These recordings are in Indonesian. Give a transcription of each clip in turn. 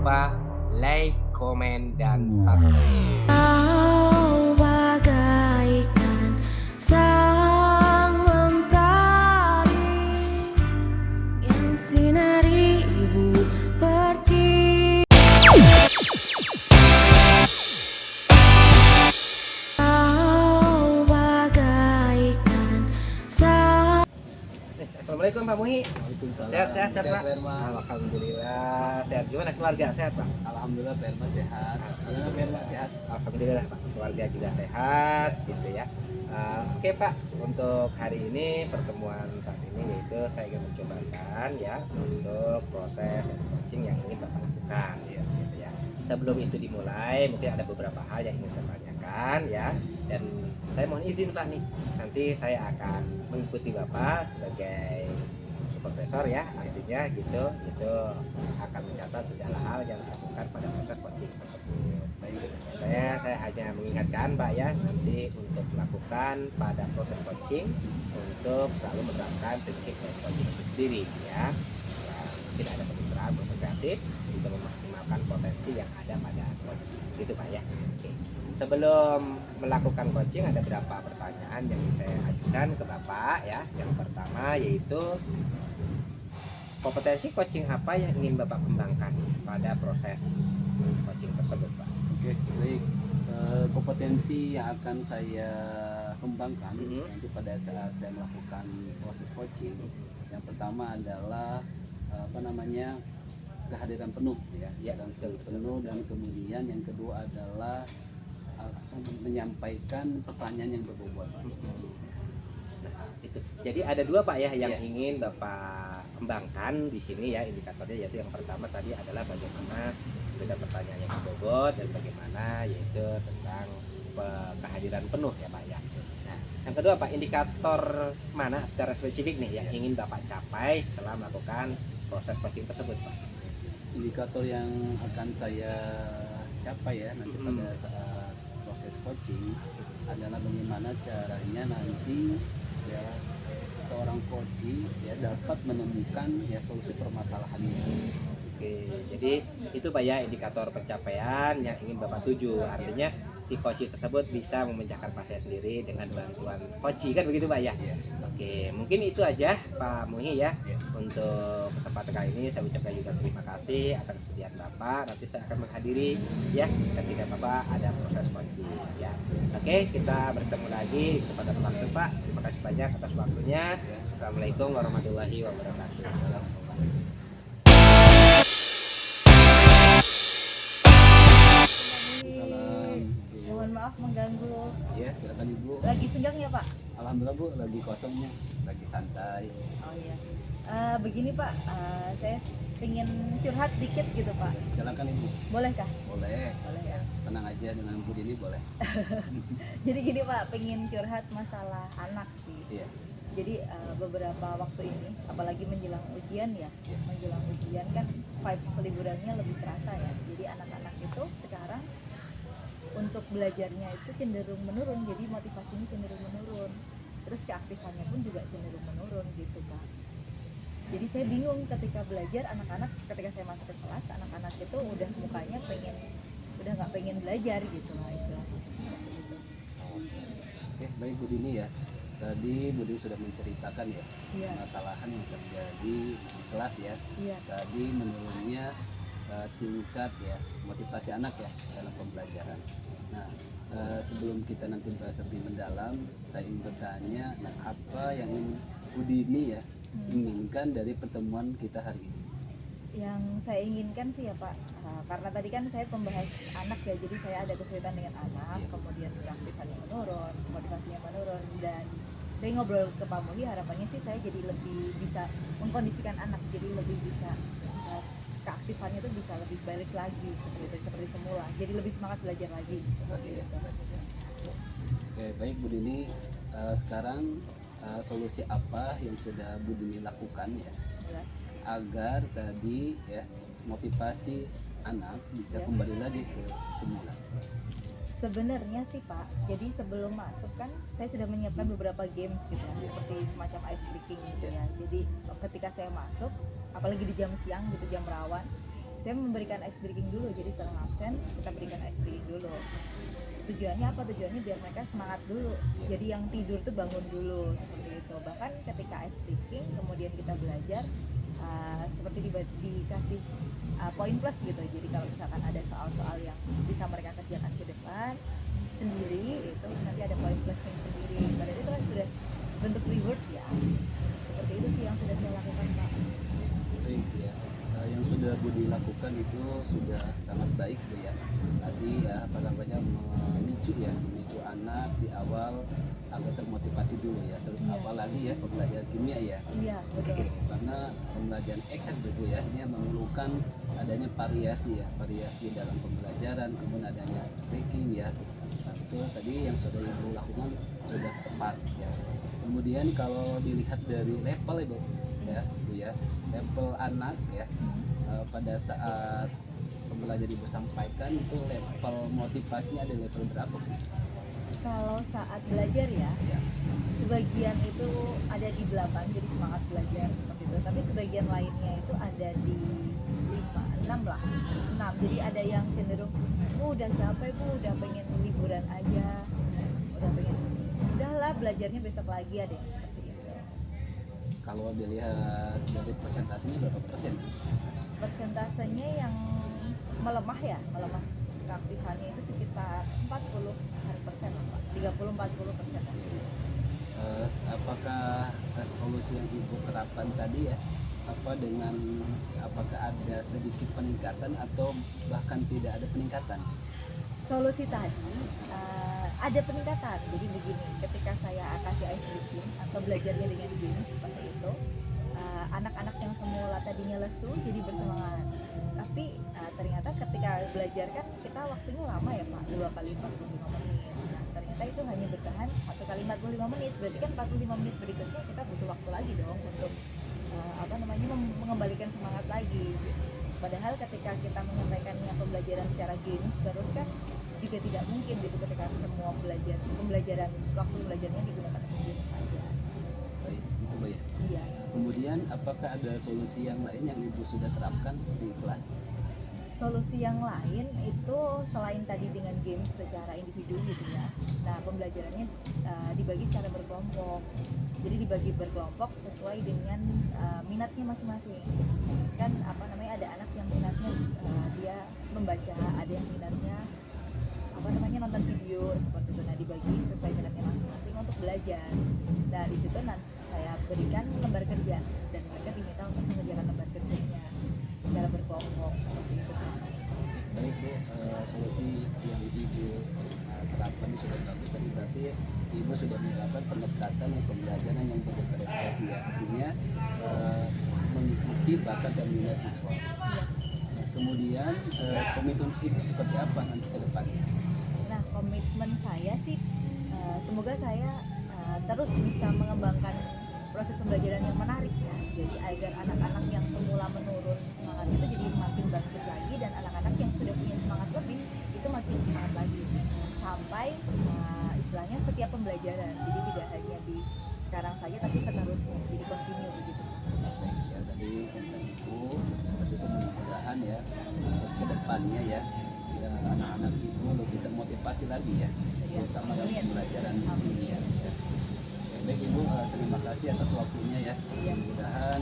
lupa like, komen, dan subscribe. Kau bagaikan sang mentari yang sinari ibu pertiwi. Kau bagaikan sang. Assalamualaikum Pak Muhi. Waalaikumsalam. Sehat Pak. Pak Erma. Alhamdulillah sehat. Gimana keluarga sehat Pak? Alhamdulillah Pak Erma sehat. Alhamdulillah Pak Erma sehat. Alhamdulillah Pak, keluarga juga sehat gitu ya. Oke Pak, untuk hari ini pertemuan saat ini yaitu saya ingin mencobakan ya untuk proses coaching yang ingin Bapak lakukan ya, gitu ya. Sebelum itu dimulai, mungkin ada beberapa hal yang ingin saya tanyakan ya, dan saya mohon izin Pak nih, nanti saya akan mengikuti Bapak sebagai supervisor ya, nantinya gitu, itu akan mencatat segala hal yang dilakukan pada proses coaching tersebut. Baik, saya hanya mengingatkan Pak ya, nanti untuk melakukan pada proses coaching untuk selalu menerapkan prinsip dari coaching itu sendiri ya. Mungkin ada kemitraan proses kreatif untuk memaksimalkan potensi yang ada pada coaching gitu Pak ya. Oke. Sebelum melakukan coaching ada beberapa pertanyaan yang saya ajukan ke Bapak ya. Yang pertama yaitu kompetensi coaching apa yang ingin Bapak kembangkan pada proses coaching tersebut Pak? Oke, baik. Kompetensi yang akan saya kembangkan nanti pada saat saya melakukan proses coaching, yang pertama adalah kehadiran penuh ya, kehadiran penuh, dan kemudian yang kedua adalah menyampaikan pertanyaan yang berbobot. Itu. Jadi ada dua Pak ya yang Ya. ingin Bapak kembangkan di sini ya indikatornya, yaitu yang pertama tadi adalah bagaimana beda pertanyaan yang berbobot dan bagaimana yaitu tentang kehadiran penuh ya Pak ya. Nah, yang kedua Pak, indikator mana secara spesifik nih yang ingin Bapak capai setelah melakukan proses coaching tersebut Pak? Indikator yang akan saya capai ya nanti pada saat proses coaching adalah bagaimana caranya nanti ya seorang coach ya dapat menemukan ya solusi permasalahannya. Oke, jadi itu Pak ya indikator pencapaian yang ingin Bapak tuju. Artinya si coach tersebut bisa memecahkan pasien sendiri dengan bantuan coach, kan begitu Pak ya? Oke, mungkin itu aja Pak Muhi ya. Untuk kesempatan kali ini saya ucapkan juga terima kasih atas kesediaan Bapak. Nanti saya akan menghadiri ya ketika Bapak ada proses coaching ya. Oke, kita bertemu lagi di kesempatan waktu Pak. Terima kasih banyak atas waktunya. Assalamualaikum warahmatullahi wabarakatuh. Salam. Mohon maaf mengganggu. Ya, silakan Ibu. Lagi senggang ya Pak? Alhamdulillah Bu, lagi kosongnya, lagi santai. Oh iya. Begini Pak, saya pengen curhat dikit gitu Pak. Silakan Ibu. Bolehkah? Boleh. Boleh ya. Tenang aja dengan Bu Dini boleh. Jadi gini Pak, pengen curhat masalah anak sih. Iya. Jadi beberapa waktu ini, apalagi menjelang ujian ya, Iya. menjelang ujian kan vibes liburannya lebih terasa ya. Jadi anak-anak itu sekarang untuk belajarnya itu cenderung menurun, jadi motivasinya cenderung menurun. Terus keaktifannya pun juga cenderung menurun gitu Pak. Jadi saya bingung ketika belajar, anak-anak ketika saya masuk ke kelas, anak-anak itu udah mukanya udah nggak pengen belajar gitu lah istilahnya. Seperti itu. Oke, baik Bu Dini ya. Tadi Bu Dini sudah menceritakan ya Iya. permasalahan yang terjadi di kelas ya. Iya. Tadi menurunnya tingkat ya motivasi anak ya dalam pembelajaran. Nah, sebelum kita nanti bahas lebih mendalam, saya ingin bertanya, nah apa yang ingin Bu Dini ya inginkan dari pertemuan kita hari ini? Yang saya inginkan sih ya Pak, karena tadi kan saya pembahas anak ya, jadi saya ada kesulitan dengan anak, Iya. kemudian keaktifannya menurun, motivasinya menurun, dan saya ngobrol ke Pak Muhi, harapannya sih saya jadi lebih bisa mengkondisikan anak, jadi lebih bisa keaktifannya itu bisa lebih balik lagi seperti semula, jadi lebih semangat belajar lagi seperti Iya. itu. Oke, baik Bu Dini, sekarang solusi apa yang sudah Bu Dini lakukan ya Ya. agar tadi ya motivasi anak bisa Ya. kembali lagi ke semula? Sebenarnya sih Pak, jadi sebelum masuk kan saya sudah menyiapkan beberapa games gitu ya, seperti semacam ice breaking gitu ya. Jadi ketika saya masuk, apalagi di jam siang gitu, jam rawan, saya memberikan ice breaking dulu. Jadi setelah absen kita berikan ice breaking dulu. Tujuannya apa? Tujuannya biar mereka semangat dulu. Jadi yang tidur tuh bangun dulu seperti itu. Bahkan ketika ice breaking kemudian kita belajar seperti dikasih poin plus gitu. Jadi kalau misalkan ada soal-soal yang bisa mereka kerjakan ke depan sendiri, itu nanti ada poin plusnya sendiri. Padahal itu kan sudah bentuk reward ya. Seperti itu sih yang sudah saya lakukan, Pak. Baik ya. Yang sudah Budi lakukan itu sudah sangat baik Bu ya. Tadi ya apa namanya memicu anak di awal agar termotivasi dulu ya. Terus Iya. apalagi ya pembelajaran kimia ya. Iya, betul. Karena pembelajaran eksak Bu ya, ini memerlukan adanya variasi dalam pembelajaran, kemudian adanya speaking ya. Nah, itu tadi yang sudah Ibu lakukan sudah tepat ya. Kemudian kalau dilihat dari level Ibu ya, Bu ya, level anak ya, pada saat pembelajaran Ibu sampaikan itu level motivasinya ada level berapa Bu? Kalau saat belajar ya, Ya. sebagian itu ada di 8, jadi semangat belajar seperti itu. Tapi sebagian lainnya itu ada di 5, 6 lah, 6. Jadi ada yang cenderung, udah capek Bu, udah pengen liburan aja, udahlah belajarnya besok lagi, ada yang seperti itu. Kalau dilihat dari persentasenya berapa persen? Persentasenya yang melemah keaktifannya itu sekitar 40% lah, Pak. 30-40%. Apakah solusi yang Ibu terapkan tadi ya, apakah ada sedikit peningkatan atau bahkan tidak ada peningkatan? Solusi tadi ada peningkatan. Jadi begini, ketika saya kasih ice breaking atau belajarnya dengan games seperti itu, anak-anak yang semula tadinya lesu jadi bersemangat. Tapi ternyata ketika belajar kan kita waktunya lama ya Pak, 2 kali 45 menit. Nah ternyata itu hanya bertahan 1 kali 45 menit. Berarti kan 45 menit berikutnya kita butuh waktu lagi dong untuk mengembalikan semangat lagi. Padahal ketika kita menyampaikannya pembelajaran secara games terus kan juga tidak mungkin gitu ketika semua pembelajaran waktu belajarnya digunakan untuk games saja. Baik, itu Mbak ya. Iya. Kemudian apakah ada solusi yang lain yang Ibu sudah terapkan di kelas? Solusi yang lain itu selain tadi dengan games secara individu gitu ya. Nah pembelajarannya dibagi secara berkelompok. Jadi dibagi berkelompok sesuai dengan minatnya masing-masing. Kan ada anak yang minatnya dia membaca, ada yang minatnya nonton video seperti itu. Nah dibagi sesuai minatnya masing-masing untuk belajar. Nah di situ nanti saya berikan lembar kerja dan mereka diminta untuk mengerjakan lembar kerjanya secara berkelompok seperti itu. Baik Bu, solusi yang Ibu terapkan sudah bagus. Tadi berarti Ibu sudah menerapkan pendekatan pembelajaran yang berdifferensiasi ya, artinya mengikuti bakat dan minat siswa. Nah, kemudian komitmen Ibu seperti apa nanti ke depannya? Nah komitmen saya sih semoga saya terus bisa mengembangkan proses pembelajaran yang menarik ya. Jadi agar anak-anak yang semula menurun semangatnya itu jadi makin bangkit lagi, dan anak-anak yang sudah punya semangat lebih itu makin semangat lagi sampai istilahnya setiap pembelajaran. Jadi tidak hanya di sekarang saja tapi seterusnya, jadi continue begitu. Ya, tadi konten Ibu seperti itu, mudah-mudahan ya ke depannya ya anak-anak Ibu lebih termotivasi lagi ya, terutama dalam pembelajaran ini ya. Baik Ibu, terima kasih atas waktunya ya. Mudah-mudahan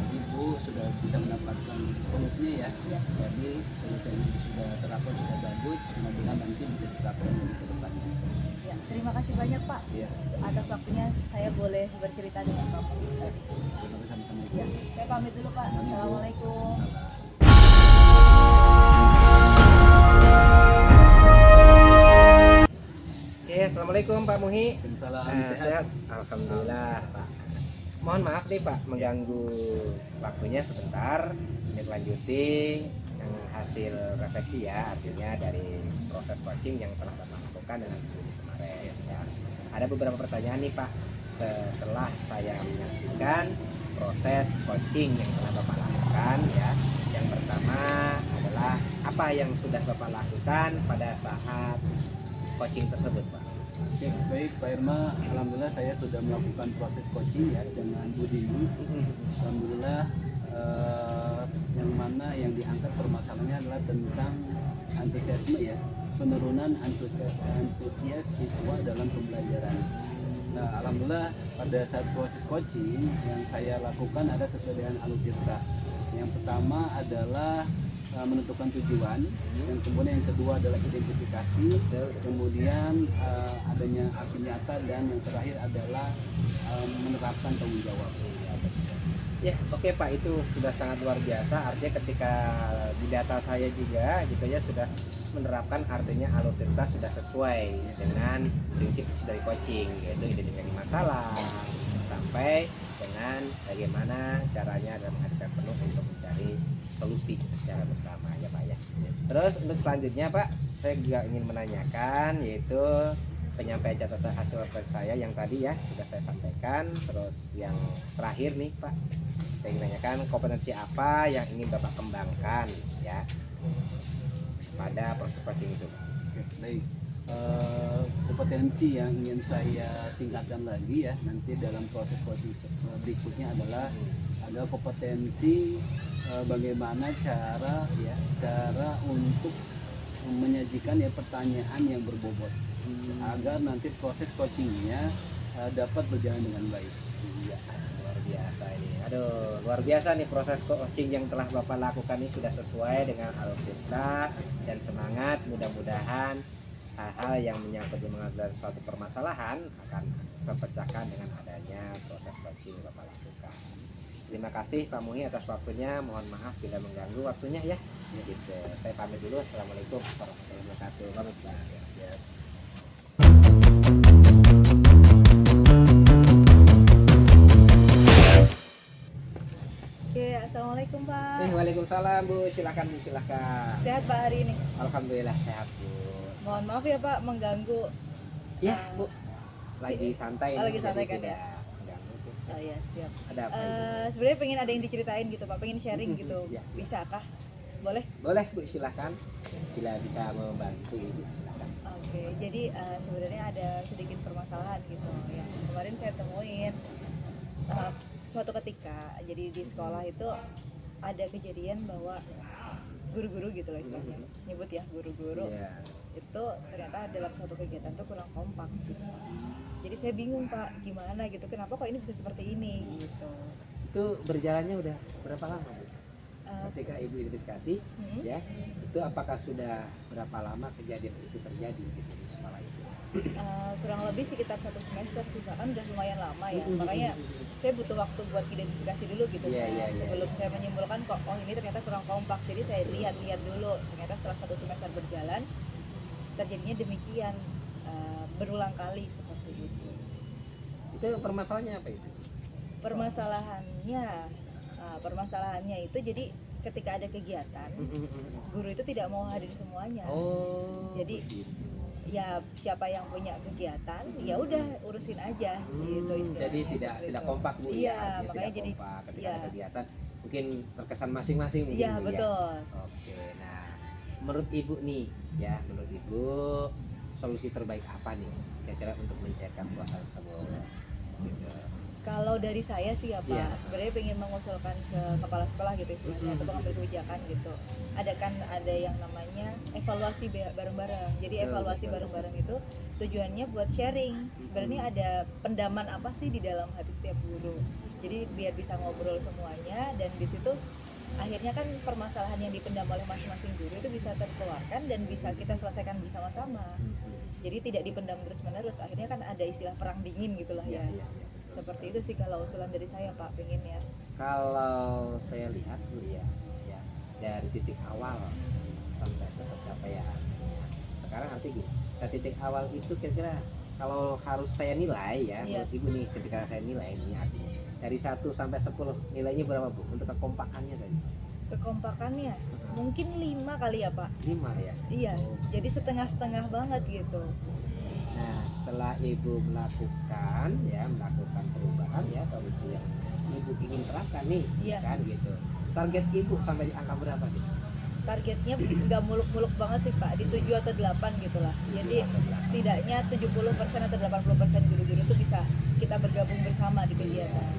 Ibu sudah bisa mendapatkan solusinya ya. Jadi solusi yang Ibu sudah terapkan sudah bagus, mudah-mudahan nanti bisa diterapkan ke depannya. Ya, terima kasih banyak Pak Ya, atas waktunya. Saya boleh bercerita dengan Bapak. terima kasih sama-sama Ibu. Ya, saya pamit dulu Pak. Aman, Ibu. Assalamualaikum. Salam. Oke, assalamualaikum Pak Muhi. Salam Sehat? Alhamdulillah Pak. Mohon maaf nih Pak mengganggu waktunya sebentar. Ini lanjuti yang hasil refleksi ya, artinya dari proses coaching yang telah Bapak lakukan dengan Budi kemarin ya. Ada beberapa pertanyaan nih Pak setelah saya menyaksikan proses coaching yang telah Bapak lakukan ya. Yang pertama adalah apa yang sudah Bapak lakukan pada saat coaching tersebut Pak? Oke, baik Pak Irma, alhamdulillah saya sudah melakukan proses coaching ya dengan Budi. Alhamdulillah yang mana yang masalahnya adalah tentang antusiasme ya, penurunan antusias siswa dalam pembelajaran. Nah, alhamdulillah pada saat proses coaching yang saya lakukan ada sesuai dengan Alutirta. Yang pertama adalah menentukan tujuan, yang kemudian yang kedua adalah identifikasi, kemudian adanya aksi nyata, dan yang terakhir adalah menerapkan tanggung jawab. Ya, oke Pak, itu sudah sangat luar biasa. Artinya ketika di data saya juga gitu ya sudah menerapkan, artinya Alutirta sudah sesuai dengan prinsip dari coaching, yaitu identifikasi masalah sampai dengan bagaimana caranya dalam menghadirkan penuh untuk mencari solusi secara bersama ya Pak ya. Terus untuk selanjutnya Pak, saya juga ingin menanyakan yaitu penyampaian catatan hasil rapor saya yang tadi ya sudah saya sampaikan. Terus yang terakhir nih Pak, saya ingin menanyakan kompetensi apa yang ingin Bapak kembangkan ya pada proses coaching itu. Oke, baik. Kompetensi yang ingin saya tingkatkan lagi ya nanti dalam proses coaching berikutnya adalah kompetensi bagaimana cara untuk menyajikan ya pertanyaan yang berbobot agar nanti proses coachingnya dapat berjalan dengan baik. Iya, luar biasa ini. Aduh, luar biasa nih proses coaching yang telah Bapak lakukan ini sudah sesuai dengan Alutirta, dan semangat mudah-mudahan hal-hal yang menyangkut mengenai suatu permasalahan akan terpecahkan dengan adanya proses coaching yang Bapak lakukan. Terima kasih Pak Muhi atas waktunya. Mohon maaf bila mengganggu waktunya ya. Gitu. Saya pamit dulu. Assalamualaikum warahmatullahi wabarakatuh. Pamit Pak. Siap. Oke, assalamualaikum Pak. Waalaikumsalam Bu. Silakan Bu, silakan. Sehat Pak hari ini? Alhamdulillah sehat Bu. Mohon maaf ya Pak mengganggu. Ya Bu. Lagi santai. Oh, lagi jadi santai kan tidak ya? mengganggu, Bu. Oh iya siap. Ada apa? Ibu? Sebenarnya pengen ada yang diceritain gitu Pak, pengen sharing gitu. Ya. Bisa kah? Boleh? Boleh Bu, silakan. Bila bisa membantu Ibu silakan. Oke, jadi sebenarnya ada sedikit permasalahan gitu yang kemarin saya temuin. Suatu ketika, jadi di sekolah itu ada kejadian bahwa guru-guru gitu loh istilahnya, nyebut ya guru-guru Iya. itu ternyata dalam suatu kegiatan tuh kurang kompak gitu. Jadi saya bingung Pak, gimana gitu, kenapa kok ini bisa seperti ini gitu. Itu berjalannya udah berapa lama Bu? Eh, Ketika Ibu identifikasi ya, itu apakah sudah berapa lama kejadian itu terjadi gitu di sekolah itu? kurang lebih sekitar 1 semester sih Pak, kan udah lumayan lama ya, makanya saya butuh waktu buat identifikasi dulu gitu Iya, kan, iya, iya, sebelum saya menyimpulkan kok oh ini ternyata kurang kompak. Jadi saya lihat dulu, ternyata setelah 1 semester berjalan terjadinya demikian, berulang kali seperti itu. Itu permasalahannya apa itu? Permasalahannya itu jadi ketika ada kegiatan guru itu tidak mau hadir semuanya. Oh. Jadi begitu. Ya siapa yang punya kegiatan ya udah urusin aja gitu istilahnya. Jadi tidak seperti itu. kompak Bu Iya, ya. makanya Tidak jadi kompak ketika iya. ada kegiatan mungkin terkesan masing-masing mungkin Iya Bu, betul. ya. Oke. Nah, menurut Ibu nih ya, menurut Ibu solusi terbaik apa nih kira-kira untuk mencairkan suasana tersebut? Gitu. Kalau dari saya sih ya Pak, Iya. sebenarnya pengen mengusulkan ke kepala sekolah gitu istilahnya, atau pengambil kebijakan gitu. Ada yang namanya evaluasi bareng-bareng. Jadi Betul, evaluasi betul. bareng-bareng itu tujuannya buat sharing. Sebenarnya ada pendaman apa sih di dalam hati setiap guru. Jadi biar bisa ngobrol semuanya, dan di situ akhirnya kan permasalahan yang dipendam oleh masing-masing guru itu bisa terkeluarkan dan bisa kita selesaikan bersama-sama. Jadi tidak dipendam terus-menerus. Akhirnya kan ada istilah perang dingin gitulah Iya, ya. iya, iya. Seperti itu sih kalau usulan dari saya Pak, pengen ya. Kalau saya lihat Bu ya, dari titik awal sampai ke pencapaian. Sekarang nanti gini, dari titik awal itu kira-kira kalau harus saya nilai ya, Iya. menurut Ibu nih ketika saya nilai ini artinya dari 1 sampai 10 nilainya berapa Bu untuk kekompakannya tadi? Kekompakannya mungkin 5 kali ya Pak. 5 ya. Iya, jadi setengah-setengah banget gitu. Nah, setelah Ibu melakukan perubahan ya, solusi yang Ibu ingin terapkan nih, Iya. kan gitu. Target Ibu sampai di angka berapa nih? Targetnya nggak muluk-muluk banget sih Pak, di 7 atau 8 gitu lah. Jadi 7 atau 8. setidaknya 70% atau 80% guru-guru itu bisa kita bergabung bersama di kegiatan.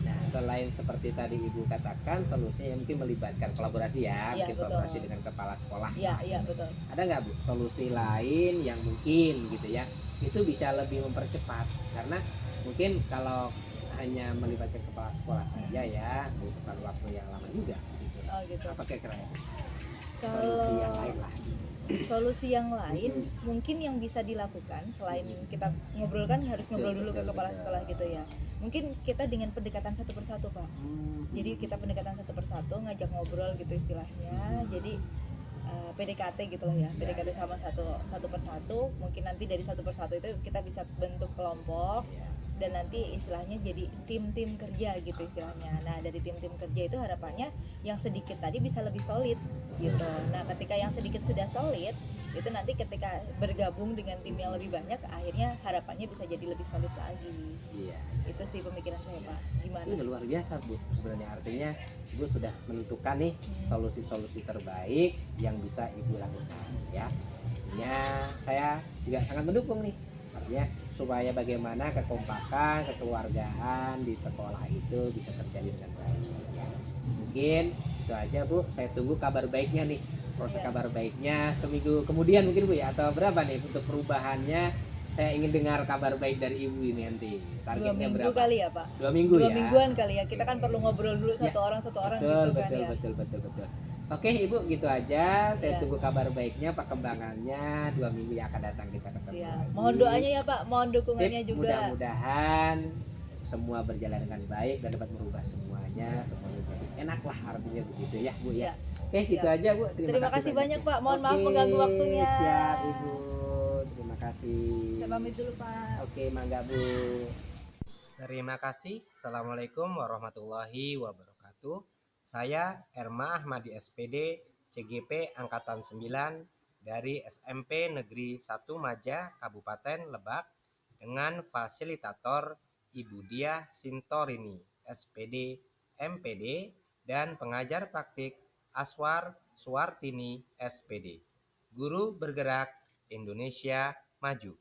Nah, selain seperti tadi Ibu katakan, solusinya mungkin melibatkan kolaborasi ya, Iya, mungkin betul. kolaborasi dengan kepala sekolah. Iya betul. Ada nggak Bu solusi lain yang mungkin gitu ya, itu bisa lebih mempercepat? Karena mungkin kalau hanya melibatkan kepala sekolah saja ya, membutuhkan waktu yang lama juga gitu. Oh gitu. Apa kira-kira Kalau solusi yang lain lah? solusi yang lain mungkin yang bisa dilakukan selain kita ngobrol, kan harus ngobrol dulu ke kepala sekolah gitu ya. Mungkin kita dengan pendekatan satu persatu Pak. Jadi kita pendekatan satu persatu, ngajak ngobrol gitu istilahnya. Jadi PDKT gitu lah ya, PDKT sama satu persatu. Mungkin nanti dari satu persatu itu kita bisa bentuk kelompok dan nanti istilahnya jadi tim-tim kerja gitu istilahnya. Nah dari tim-tim kerja itu harapannya yang sedikit tadi bisa lebih solid gitu. Nah ketika yang sedikit sudah solid, itu nanti ketika bergabung dengan tim yang lebih banyak, akhirnya harapannya bisa jadi lebih solid lagi. Iya. Itu sih pemikiran saya Pak. Gimana? Itu udah luar biasa Bu, sebenarnya artinya Ibu sudah menentukan nih solusi-solusi terbaik yang bisa Ibu lakukan ya. Ya, saya juga sangat mendukung nih, artinya supaya bagaimana kekompakan, kekeluargaan di sekolah itu bisa terjadi dengan baik ya. Mungkin itu aja Bu, saya tunggu kabar baiknya nih, proses kabar baiknya seminggu kemudian mungkin Bu ya, atau berapa nih untuk perubahannya. Saya ingin dengar kabar baik dari Ibu ini nanti. 2 Targetnya minggu berapa? kali ya Pak. 2 minggu 2 ya. mingguan kali ya. Kita kan perlu ngobrol dulu satu Ya. orang Betul, gitu kan betul, ya. betul. Oke Ibu, gitu aja. Saya Ya. tunggu kabar baiknya, perkembangannya 2 minggu yang akan datang kita ketemu Siap. lagi. Mohon doanya ya Pak, mohon dukungannya Sip, juga. mudah-mudahan semua berjalan dengan baik dan dapat merubah semuanya jadi enak lah, artinya begitu ya Bu ya. Ya. Oke, gitu Siap. aja Bu. Terima kasih banyak ya. Pak. Mohon maaf Oke, mengganggu waktunya. Siap Ibu. Terima kasih. Saya pamit dulu Pak. Oke, mangga Bu. Terima kasih. Assalamualaikum warahmatullahi wabarakatuh. Saya Erma Ahmadi SPD CGP Angkatan 9 dari SMP Negeri 1 Maja Kabupaten Lebak dengan fasilitator Ibu Diah Sintorini SPD MPD dan pengajar praktik Aswar Suwartini SPD. Guru bergerak Indonesia Maju.